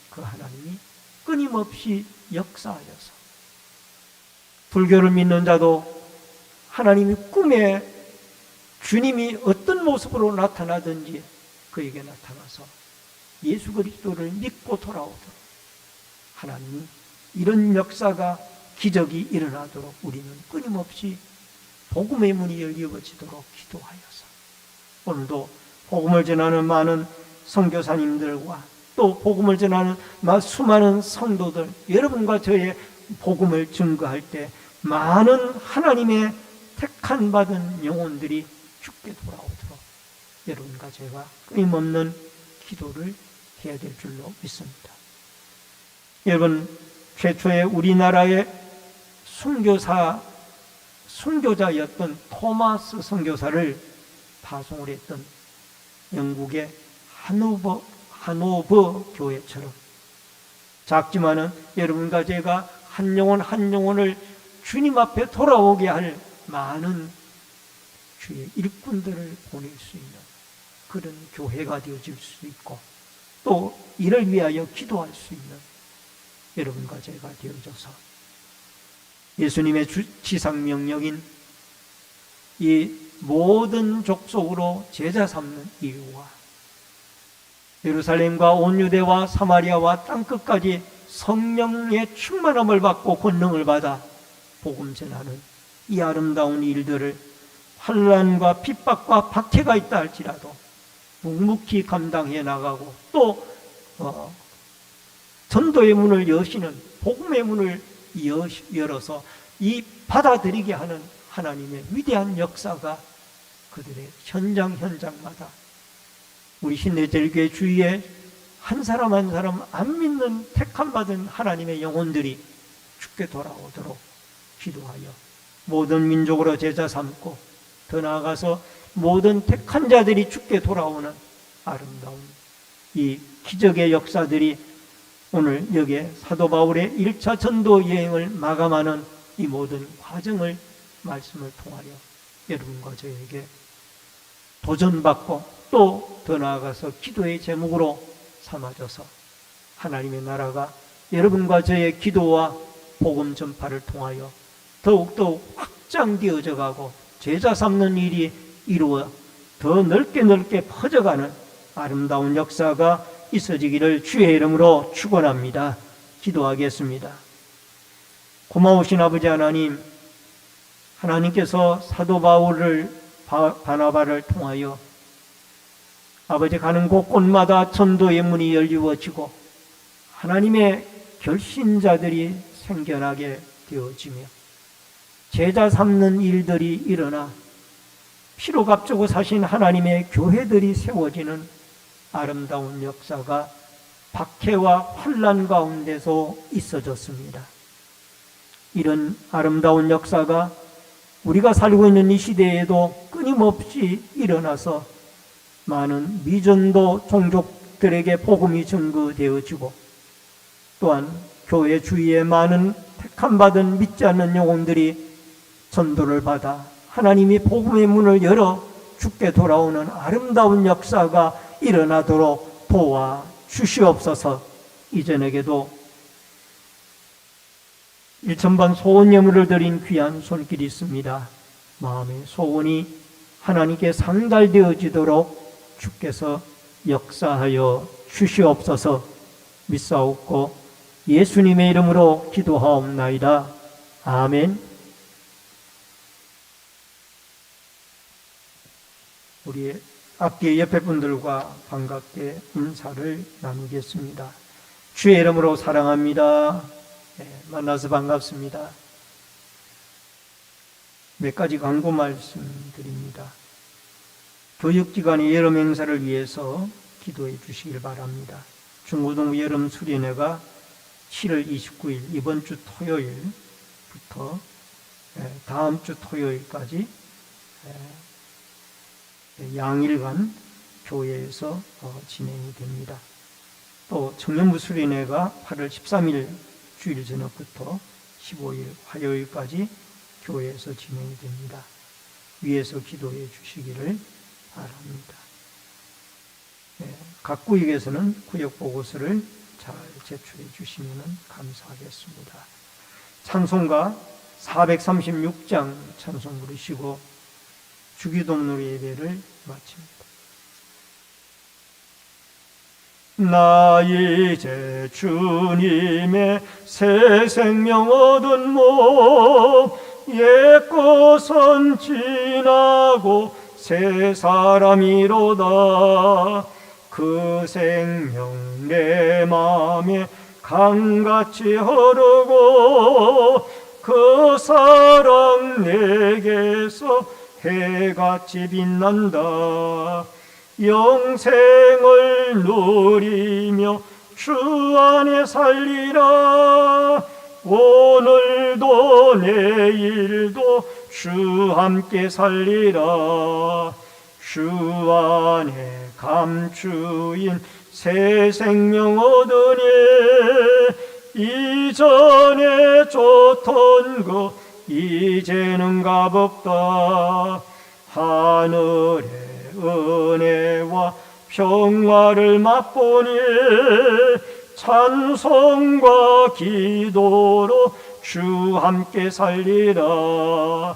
그 하나님이 끊임없이 역사하셔서, 불교를 믿는 자도 하나님이 꿈에 주님이 어떤 모습으로 나타나든지 그에게 나타나서 예수 그리스도를 믿고 돌아오도록 하나님이 이런 역사가, 기적이 일어나도록 우리는 끊임없이 복음의 문이 열려지도록 기도하여서 오늘도 복음을 전하는 많은 선교사님들과 또 복음을 전하는 수많은 성도들, 여러분과 저의 복음을 증거할 때 많은 하나님의 택한 받은 영혼들이 죽게 돌아오도록 여러분과 제가 끊임없는 기도를 해야 될 줄로 믿습니다. 여러분, 최초의 우리나라의 순교자였던 토마스 선교사를 파송을 했던 영국의 하노버 교회처럼 작지만은 여러분과 제가 한 영혼 한 영혼을 주님 앞에 돌아오게 할 많은 주의 일꾼들을 보낼 수 있는 그런 교회가 되어질 수 있고, 또 이를 위하여 기도할 수 있는 여러분과 제가 되어져서 예수님의 지상명령인 이 모든 족속으로 제자 삼는 일과 예루살렘과 온 유대와 사마리아와 땅끝까지 성령의 충만함을 받고 권능을 받아 복음 전하는 이 아름다운 일들을 환난과 핍박과 박해가 있다 할지라도 묵묵히 감당해 나가고, 또 전도의 문을 여시는 복음의 문을 열어서 이 받아들이게 하는 하나님의 위대한 역사가 그들의 현장마다 우리 신내제일교회 주위에 한 사람 한 사람 안 믿는 택함받은 하나님의 영혼들이 죽게 돌아오도록 기도하여 모든 민족으로 제자 삼고, 더 나아가서 모든 택한 자들이 죽게 돌아오는 아름다운 이 기적의 역사들이 오늘 여기에 사도 바울의 1차 전도 여행을 마감하는 이 모든 과정을 말씀을 통하여 여러분과 저에게 도전받고, 또 더 나아가서 기도의 제목으로 삼아져서 하나님의 나라가 여러분과 저의 기도와 복음 전파를 통하여 더욱더욱 확장되어져 가고 제자 삼는 일이 이루어 더 넓게 퍼져가는 아름다운 역사가 있어지기를 주의 이름으로 축원합니다. 기도하겠습니다. 고마우신 아버지 하나님, 하나님께서 사도 바울을 바나바를 통하여 아버지 가는 곳곳마다 전도의 문이 열리워지고 하나님의 결신자들이 생겨나게 되어지며 제자 삼는 일들이 일어나 피로 값주고 사신 하나님의 교회들이 세워지는 아름다운 역사가 박해와 환난 가운데서 있어졌습니다. 이런 아름다운 역사가 우리가 살고 있는 이 시대에도 끊임없이 일어나서 많은 미전도 종족들에게 복음이 전거되어지고, 또한 교회 주위에 많은 택함받은 믿지 않는 영혼들이 전도를 받아 하나님이 복음의 문을 열어 주께 돌아오는 아름다운 역사가 일어나도록 도와 주시옵소서. 이전에게도 1,000번 소원 예물을 드린 귀한 손길이 있습니다. 마음의 소원이 하나님께 상달되어지도록 주께서 역사하여 주시옵소서. 믿사옵고 예수님의 이름으로 기도하옵나이다. 아멘. 우리 앞뒤 옆에 분들과 반갑게 인사를 나누겠습니다. 주의 이름으로 사랑합니다. 만나서 반갑습니다. 몇 가지 광고 말씀드립니다. 교육기관의 여름 행사를 위해서 기도해 주시길 바랍니다. 중고등부 여름 수련회가 7월 29일 이번 주 토요일부터 다음 주 토요일까지 양일간 교회에서 진행이 됩니다. 또 청년부 수련회가 8월 13일 주일 저녁부터 15일 화요일까지 교회에서 진행이 됩니다. 위에서 기도해 주시기를 바랍니다. 각 구역에서는 구역 보고서를 잘 제출해 주시면 감사하겠습니다. 찬송가 436장 찬송 부르시고 주기도문으로 예배를 마칩니다. 나 이제 주님의 새 생명 얻은 몸 옛 것은 지나고 새 사람이로다. 그 생명 내 맘에 강같이 흐르고 그 사랑 내게서 해같이 빛난다. 영생을 누리며 주 안에 살리라. 오늘도 내일도 주 함께 살리라. 주 안에 감추인 새 생명 얻으니 이전에 좋던 것 이제는 값없다. 하늘의 은혜와 평화를 맛보니 찬송과 기도로 주 함께 살리라.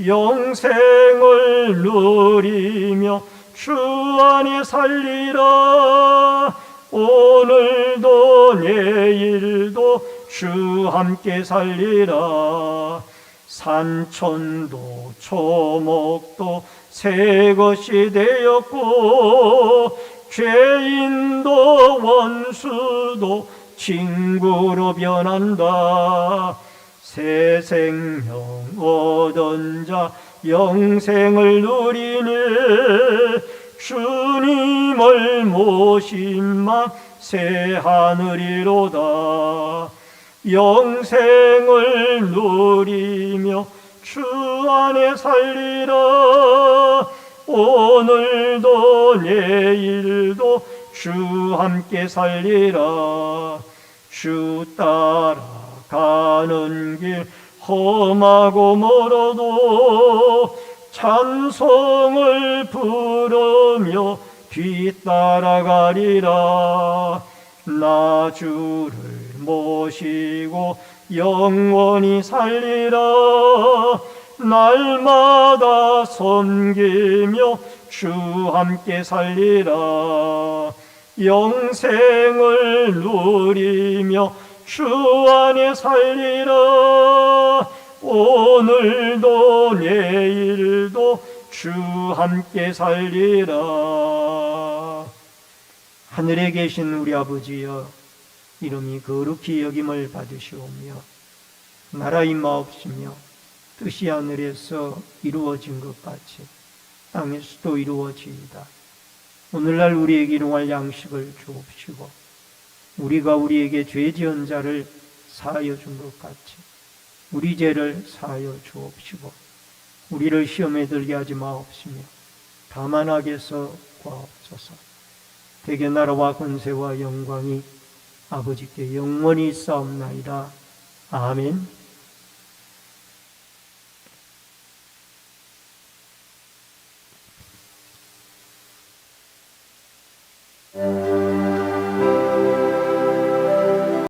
영생을 누리며 주 안에 살리라. 오늘도 내일도 주 함께 살리라. 산천도 초목도 새 것이 되었고 죄인도 원수도 친구로 변한다. 새 생명 얻은 자 영생을 누리니 주님을 모심만 새 하늘이로다. 영생을 누리며 주 안에 살리라. 오늘도 내일도 주 함께 살리라. 주 따라가는 길 험하고 멀어도 찬송을 부르며 뒤따라가리라. 나 주를 모시고 영원히 살리라. 날마다 섬기며 주 함께 살리라. 영생을 누리며 주 안에 살리라. 오늘도 내일도 주 함께 살리라. 하늘에 계신 우리 아버지여, 이름이 거룩히 여김을 받으시오며 나라 임하옵시며 뜻이 하늘에서 이루어진 것 같이 땅에서도 이루어지이다. 오늘날 우리에게 일용할 양식을 주옵시고 우리가 우리에게 죄 지은 자를 사하여 준 것 같이 우리 죄를 사하여 주옵시고 우리를 시험에 들게 하지 마옵시며 다만 악에서 구하옵소서. 대개 나라와 권세와 영광이 아버지께 영원히 있사옵나이다. 아멘.